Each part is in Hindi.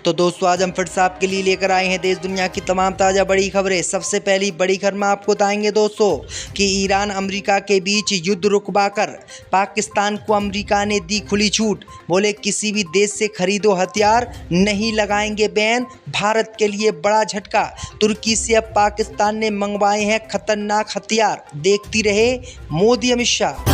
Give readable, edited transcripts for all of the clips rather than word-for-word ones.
तो दोस्तों आज हम फिर से आपके लिए लेकर आए हैं देश दुनिया की तमाम ताज़ा बड़ी खबरें। सबसे पहली बड़ी खबर में आपको बताएंगे दोस्तों कि ईरान अमेरिका के बीच युद्ध रुकवाकर पाकिस्तान को अमेरिका ने दी खुली छूट। बोले किसी भी देश से खरीदो हथियार, नहीं लगाएंगे बैन। भारत के लिए बड़ा झटका, तुर्की से अब पाकिस्तान ने मंगवाए हैं खतरनाक हथियार। देखती रहे मोदी अमित शाह।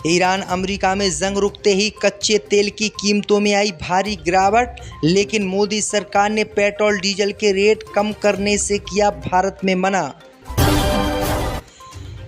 ईरान अमेरिका में जंग रुकते ही कच्चे तेल की कीमतों में आई भारी गिरावट, लेकिन मोदी सरकार ने पेट्रोल डीजल के रेट कम करने से किया भारत में मना।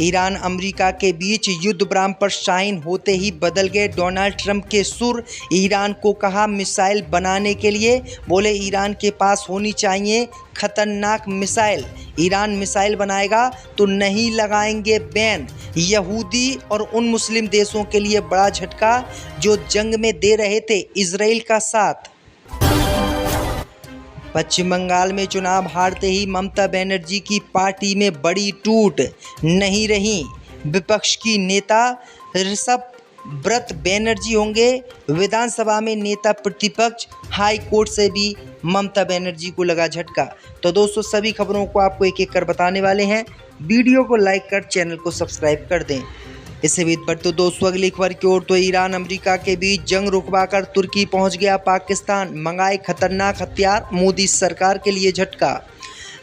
ईरान अमेरिका के बीच युद्ध विराम पर साइन होते ही बदल गए डोनाल्ड ट्रंप के सुर। ईरान को कहा मिसाइल बनाने के लिए, बोले ईरान के पास होनी चाहिए खतरनाक मिसाइल। ईरान मिसाइल बनाएगा तो नहीं लगाएंगे बैन। यहूदी और उन मुस्लिम देशों के लिए बड़ा झटका जो जंग में दे रहे थे इजराइल का साथ। पश्चिम बंगाल में चुनाव हारते ही ममता बनर्जी की पार्टी में बड़ी टूट, नहीं रही विपक्ष की नेता। ऋषभ व्रत बनर्जी होंगे विधानसभा में नेता प्रतिपक्ष। हाई कोर्ट से भी ममता बनर्जी को लगा झटका। तो दोस्तों सभी खबरों को आपको एक एक कर बताने वाले हैं। वीडियो को लाइक कर चैनल को सब्सक्राइब कर दें। इससे भी बढ़ तो दोस्तों अगली खबर की ओर। तो ईरान अमेरिका के बीच जंग रुकवाकर तुर्की पहुंच गया पाकिस्तान, मंगाए खतरनाक हथियार। मोदी सरकार के लिए झटका।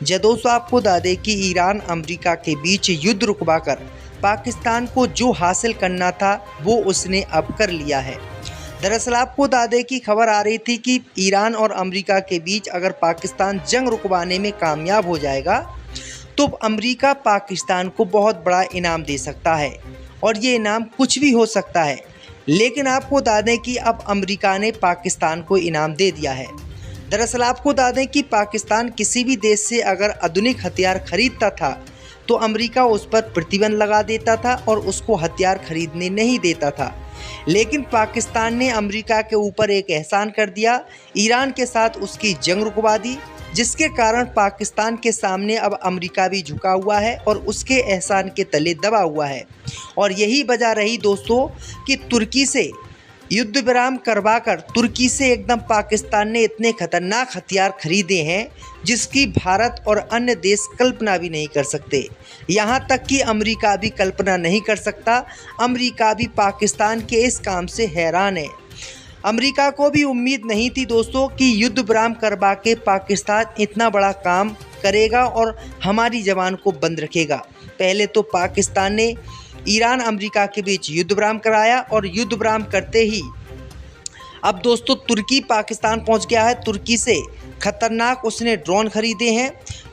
दोस्तों आपको बता दें कि ईरान अमेरिका के बीच युद्ध रुकवाकर पाकिस्तान को जो हासिल करना था वो उसने अब कर लिया है। दरअसल आपको बता दें कि खबर आ रही थी कि ईरान और अमेरिका के बीच अगर पाकिस्तान जंग रुकवाने में कामयाब हो जाएगा तो अमेरिका पाकिस्तान को बहुत बड़ा इनाम दे सकता है, और ये इनाम कुछ भी हो सकता है। लेकिन आपको बता दें कि अब अमेरिका ने पाकिस्तान को इनाम दे दिया है। दरअसल आपको बता दें कि पाकिस्तान किसी भी देश से अगर आधुनिक हथियार खरीदता था तो अमेरिका उस पर प्रतिबंध लगा देता था और उसको हथियार खरीदने नहीं देता था। लेकिन पाकिस्तान ने अमेरिका के ऊपर एक एहसान कर दिया, ईरान के साथ उसकी जंग रुकवा दी, जिसके कारण पाकिस्तान के सामने अब अमेरिका भी झुका हुआ है और उसके एहसान के तले दबा हुआ है। और यही वजह रही दोस्तों कि तुर्की से युद्ध विराम करवाकर तुर्की से एकदम पाकिस्तान ने इतने खतरनाक हथियार खरीदे हैं जिसकी भारत और अन्य देश कल्पना भी नहीं कर सकते। यहाँ तक कि अमेरिका भी कल्पना नहीं कर सकता। अमेरिका भी पाकिस्तान के इस काम से हैरान है। अमेरिका को भी उम्मीद नहीं थी दोस्तों कि युद्ध विराम करवा के पाकिस्तान इतना बड़ा काम करेगा और हमारी जवान को बंद रखेगा। पहले तो पाकिस्तान ने ईरान अमेरिका के बीच युद्ध विराम कराया और युद्ध विराम करते ही अब दोस्तों तुर्की पाकिस्तान पहुंच गया है। तुर्की से खतरनाक उसने ड्रोन खरीदे हैं,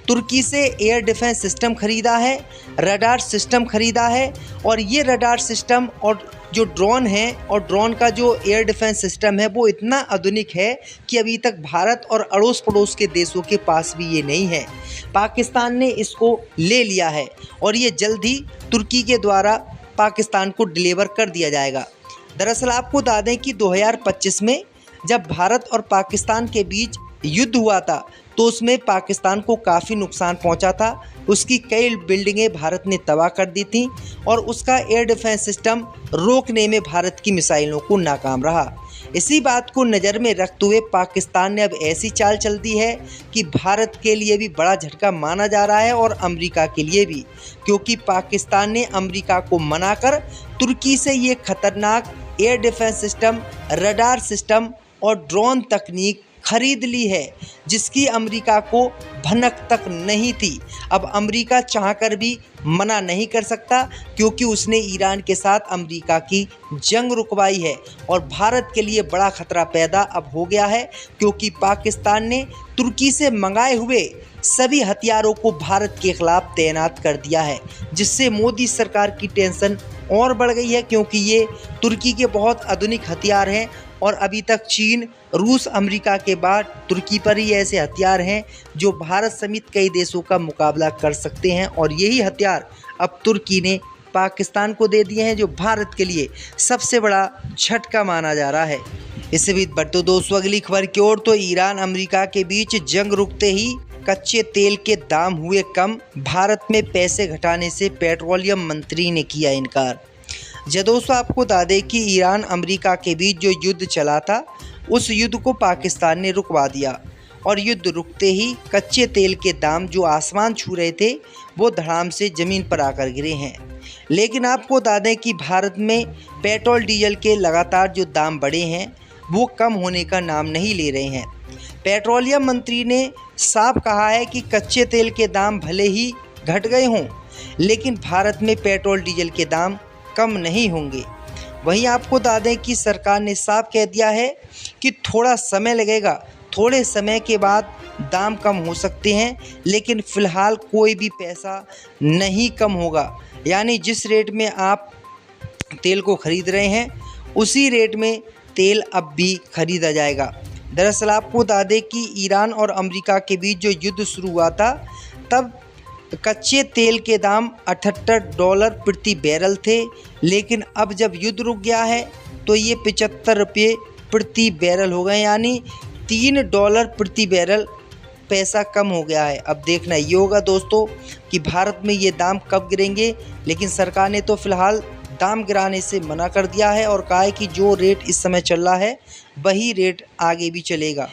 तुर्की से एयर डिफेंस सिस्टम खरीदा है, रडार सिस्टम खरीदा है। और ये रडार सिस्टम और जो ड्रोन है और ड्रोन का जो एयर डिफेंस सिस्टम है वो इतना आधुनिक है कि अभी तक भारत और अड़ोस पड़ोस के देशों के पास भी ये नहीं है। पाकिस्तान ने इसको ले लिया है और ये जल्द ही तुर्की के द्वारा पाकिस्तान को डिलीवर कर दिया जाएगा। दरअसल आपको बता दें कि 2025 में जब भारत और पाकिस्तान के बीच युद्ध हुआ था तो उसमें पाकिस्तान को काफ़ी नुकसान पहुंचा था। उसकी कई बिल्डिंगें भारत ने तबाह कर दी थी और उसका एयर डिफेंस सिस्टम रोकने में भारत की मिसाइलों को नाकाम रहा। इसी बात को नज़र में रखते हुए पाकिस्तान ने अब ऐसी चाल चल दी है कि भारत के लिए भी बड़ा झटका माना जा रहा है और अमेरिका के लिए भी, क्योंकि पाकिस्तान ने अमेरिका को मनाकर तुर्की से ये खतरनाक air defence system, radar system और ड्रोन तकनीक खरीद ली है जिसकी अमेरिका को भनक तक नहीं थी। अब अमेरिका चाहकर भी मना नहीं कर सकता क्योंकि उसने ईरान के साथ अमेरिका की जंग रुकवाई है। और भारत के लिए बड़ा खतरा पैदा अब हो गया है क्योंकि पाकिस्तान ने तुर्की से मंगाए हुए सभी हथियारों को भारत के खिलाफ तैनात कर दिया है, जिससे मोदी सरकार की टेंशन और बढ़ गई है क्योंकि ये तुर्की के बहुत आधुनिक हथियार हैं और अभी तक चीन, रूस, अमेरिका के बाद तुर्की पर ही ऐसे हथियार हैं जो भारत समेत कई देशों का मुकाबला कर सकते हैं। और यही हथियार अब तुर्की ने पाकिस्तान को दे दिए हैं जो भारत के लिए सबसे बड़ा झटका माना जा रहा है। इससे भी बढ़ते दोस्तों अगली खबर की ओर। तो ईरान अमेरिका के बीच जंग रुकते ही कच्चे तेल के दाम हुए कम, भारत में पैसे घटाने से पेट्रोलियम मंत्री ने किया इनकार। दोस्तों आपको बता दें कि ईरान अमेरिका के बीच जो युद्ध चला था उस युद्ध को पाकिस्तान ने रुकवा दिया और युद्ध रुकते ही कच्चे तेल के दाम जो आसमान छू रहे थे वो धड़ाम से ज़मीन पर आकर गिरे हैं। लेकिन आपको बता दें कि भारत में पेट्रोल डीजल के लगातार जो दाम बढ़े हैं वो कम होने का नाम नहीं ले रहे हैं। पेट्रोलियम मंत्री ने साफ कहा है कि कच्चे तेल के दाम भले ही घट गए हों लेकिन भारत में पेट्रोल डीजल के दाम कम नहीं होंगे। वहीं आपको बता दें कि सरकार ने साफ कह दिया है कि थोड़ा समय लगेगा, थोड़े समय के बाद दाम कम हो सकते हैं, लेकिन फ़िलहाल कोई भी पैसा नहीं कम होगा। यानी जिस रेट में आप तेल को ख़रीद रहे हैं उसी रेट में तेल अब भी ख़रीदा जाएगा। दरअसल आपको बता दें कि ईरान और अमेरिका के बीच जो युद्ध शुरू हुआ था तब कच्चे तेल के दाम $78 प्रति बैरल थे, लेकिन अब जब युद्ध रुक गया है तो ये ₹75 प्रति बैरल हो गए, यानी $3 प्रति बैरल पैसा कम हो गया है। अब देखना ये होगा दोस्तों कि भारत में ये दाम कब गिरेंगे, लेकिन सरकार ने तो फ़िलहाल दाम गिराने से मना कर दिया है और कहा है कि जो रेट इस समय चल रहा है वही रेट आगे भी चलेगा।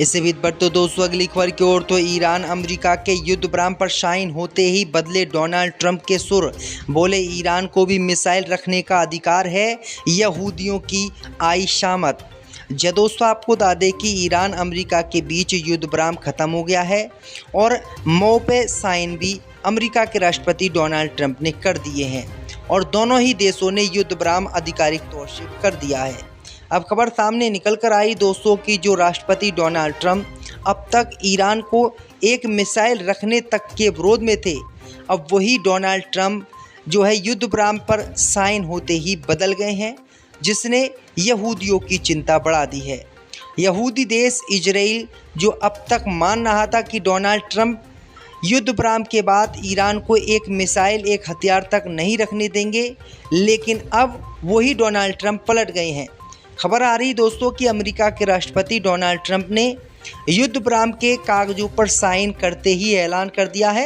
इससे भी बढ़ते दोस्तों अगली खबर की ओर तो ईरान अमेरिका के युद्ध विराम पर साइन होते ही बदले डोनाल्ड ट्रंप के सुर। बोले ईरान को भी मिसाइल रखने का अधिकार है, यहूदियों की आई शामत। दोस्तों आपको बता दें कि ईरान अमेरिका के बीच युद्ध विराम खत्म हो गया है और मौ पे साइन भी अमेरिका के राष्ट्रपति डोनाल्ड ट्रंप ने कर दिए हैं और दोनों ही देशों ने युद्ध विराम आधिकारिक तौर से कर दिया है। अब खबर सामने निकल कर आई दोस्तों कि जो राष्ट्रपति डोनाल्ड ट्रंप अब तक ईरान को एक मिसाइल रखने तक के विरोध में थे, अब वही डोनाल्ड ट्रंप जो है युद्ध विराम पर साइन होते ही बदल गए हैं, जिसने यहूदियों की चिंता बढ़ा दी है। यहूदी देश इजराइल जो अब तक मान रहा था कि डोनाल्ड ट्रंप युद्ध विराम के बाद ईरान को एक मिसाइल, एक हथियार तक नहीं रखने देंगे, लेकिन अब वही डोनाल्ड ट्रंप पलट गए हैं। खबर आ रही दोस्तों कि अमेरिका के राष्ट्रपति डोनाल्ड ट्रंप ने युद्ध विराम के कागजों पर साइन करते ही ऐलान कर दिया है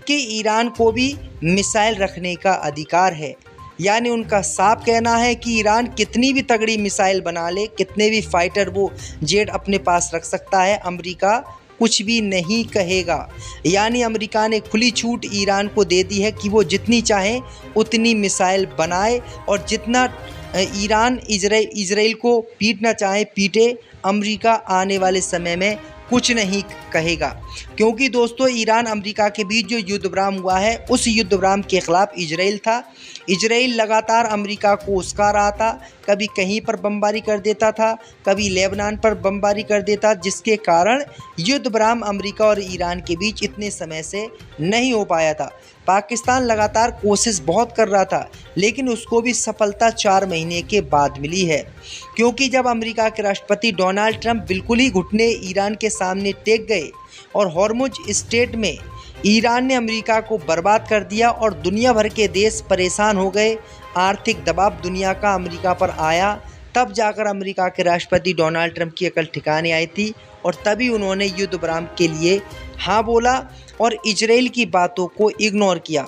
कि ईरान को भी मिसाइल रखने का अधिकार है। यानी उनका साफ कहना है कि ईरान कितनी भी तगड़ी मिसाइल बना ले, कितने भी फाइटर वो जेट अपने पास रख सकता है, अमेरिका कुछ भी नहीं कहेगा। यानी अमेरिका ने खुली छूट ईरान को दे दी है कि वो जितनी चाहे उतनी मिसाइल बनाए और जितना ईरान इजराइल को पीटना चाहे पीटे, अमेरिका आने वाले समय में कुछ नहीं कहेगा। क्योंकि दोस्तों ईरान अमेरिका के बीच जो युद्ध विराम हुआ है उस युद्ध विराम के ख़िलाफ़ इजराइल था। इजराइल लगातार अमेरिका को उस्का रहा था, कभी कहीं पर बमबारी कर देता था, कभी लेबनान पर बमबारी कर देता, जिसके कारण युद्ध विराम अमेरिका और ईरान के बीच इतने समय से नहीं हो पाया था। पाकिस्तान लगातार कोशिश बहुत कर रहा था, लेकिन उसको भी सफलता 4 महीने के बाद मिली है। क्योंकि जब अमेरिका के राष्ट्रपति डोनाल्ड ट्रंप बिल्कुल ही घुटने ईरान के सामने टेक गए और हॉर्मुज स्ट्रेट में ईरान ने अमेरिका को बर्बाद कर दिया और दुनिया भर के देश परेशान हो गए, आर्थिक दबाव दुनिया का अमेरिका पर आया, तब जाकर अमेरिका के राष्ट्रपति डोनाल्ड ट्रंप की अकल ठिकाने आई थी और तभी उन्होंने युद्ध विराम के लिए हाँ बोला और इजराइल की बातों को इग्नोर किया।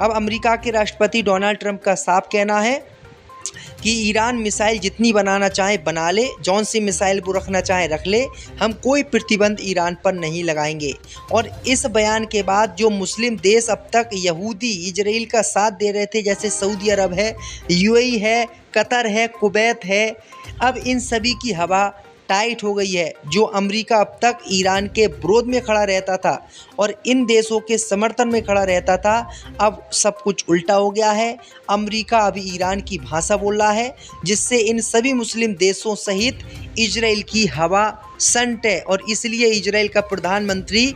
अब अमेरिका के राष्ट्रपति डोनाल्ड ट्रंप का साफ कहना है कि ईरान मिसाइल जितनी बनाना चाहे बना ले, जौन सी मिसाइल वो रखना चाहे रख ले, हम कोई प्रतिबंध ईरान पर नहीं लगाएंगे। और इस बयान के बाद जो मुस्लिम देश अब तक यहूदी इजराइल का साथ दे रहे थे, जैसे सऊदी अरब है, यूएई है, कतर है, कुवैत है, अब इन सभी की हवा टाइट हो गई है। जो अमेरिका अब तक ईरान के विरोध में खड़ा रहता था और इन देशों के समर्थन में खड़ा रहता था, अब सब कुछ उल्टा हो गया है। अमेरिका अभी ईरान की भाषा बोल रहा है, जिससे इन सभी मुस्लिम देशों सहित इजराइल की हवा संट है और इसलिए इजराइल का प्रधानमंत्री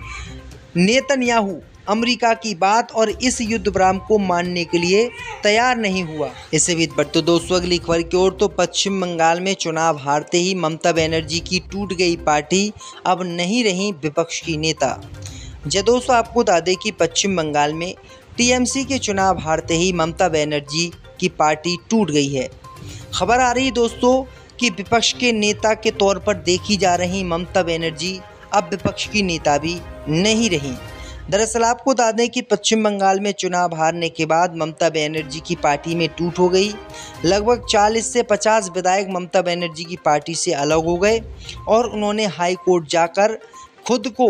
नेतन्याहू अमेरिका की बात और इस युद्ध विराम को मानने के लिए तैयार नहीं हुआ। इससे भी बढ़ते दोस्तों अगली खबर की ओर तो पश्चिम बंगाल में चुनाव हारते ही ममता बनर्जी की टूट गई पार्टी, अब नहीं रही विपक्ष की नेता। दोस्तों आपको बता दें कि पश्चिम बंगाल में टीएमसी के चुनाव हारते ही ममता बनर्जी की पार्टी टूट गई है। खबर आ रही दोस्तों कि विपक्ष के नेता के तौर पर देखी जा रही ममता बनर्जी अब विपक्ष की नेता भी नहीं रही। दरअसल आपको बता दें कि पश्चिम बंगाल में चुनाव हारने के बाद ममता बनर्जी की पार्टी में टूट हो गई। लगभग 40 से 50 विधायक ममता बनर्जी की पार्टी से अलग हो गए और उन्होंने हाई कोर्ट जाकर खुद को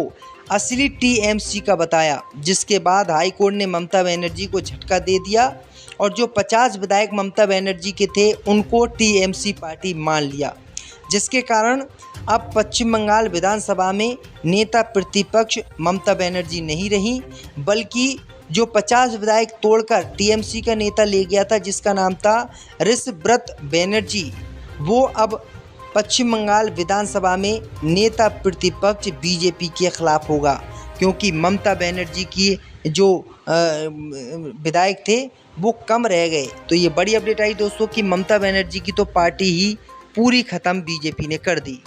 असली टीएमसी का बताया, जिसके बाद हाई कोर्ट ने ममता बनर्जी को झटका दे दिया और जो 50 विधायक ममता बनर्जी के थे उनको टीएमसी पार्टी मान लिया, जिसके कारण अब पश्चिम बंगाल विधानसभा में नेता प्रतिपक्ष ममता बनर्जी नहीं रही, बल्कि जो 50 विधायक तोड़कर टीएमसी का नेता ले गया था जिसका नाम था ऋषव्रत बनर्जी, वो अब पश्चिम बंगाल विधानसभा में नेता प्रतिपक्ष बीजेपी के खिलाफ होगा, क्योंकि ममता बनर्जी की जो विधायक थे वो कम रह गए। तो ये बड़ी अपडेट आई दोस्तों कि ममता बनर्जी की तो पार्टी ही पूरी ख़त्म बीजेपी ने कर दी।